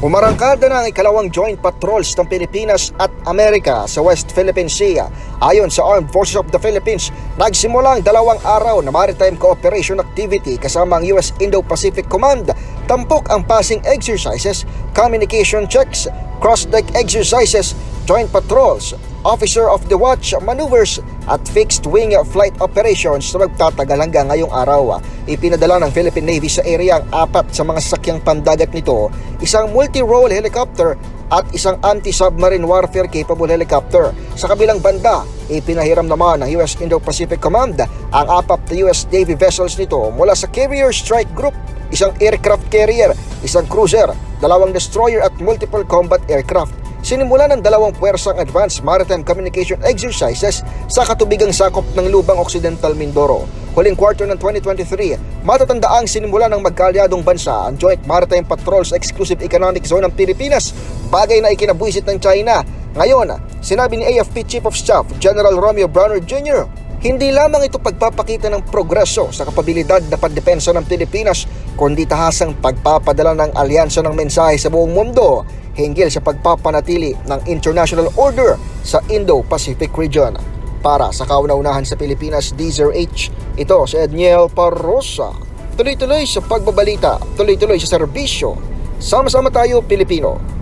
Umarangkada na ang ikalawang joint patrols ng Pilipinas at Amerika sa West Philippine Sea. Ayon sa Armed Forces of the Philippines, nagsimula ang 2 araw na maritime cooperation activity kasama ang US Indo-Pacific Command. Tampok ang passing exercises, communication checks, cross-deck exercises, joint patrols, officer of the watch maneuvers at fixed-wing flight operations na magtatagal hanggang ngayong araw. Ipinadala ng Philippine Navy sa area ang 4 sa mga sasakyang pandagat nito, isang multi-role helicopter at isang anti-submarine warfare capable helicopter. Sa kabilang banda, ipinahiram naman ng US Indo-Pacific Command ang 4 na US Navy vessels nito mula sa Carrier Strike Group, isang aircraft carrier, isang cruiser, 2 destroyer at multiple combat aircraft. Sinimula ng 2 puwersang advanced maritime communication exercises sa katubigang sakop ng Lubang Occidental Mindoro. Huling quarter ng 2023, matatandaang sinimula ng magkaalyadong bansa ang Joint Maritime Patrol sa Exclusive Economic Zone ng Pilipinas, bagay na ikinabuhisit ng China. Ngayon, sinabi ni AFP Chief of Staff General Romeo Browner Jr., hindi lamang ito pagpapakita ng progreso sa kapabilidad na pandepensa ng Pilipinas, kundi tahasang pagpapadala ng alyansa ng mensahe sa buong mundo hinggil sa pagpapanatili ng international order sa Indo-Pacific region. Para sa kauna-unahan sa Pilipinas, DZRH, ito si Edniel Parrosa. Tuloy-tuloy sa pagbabalita, tuloy-tuloy sa serbisyo. Sama-sama tayo, Pilipino.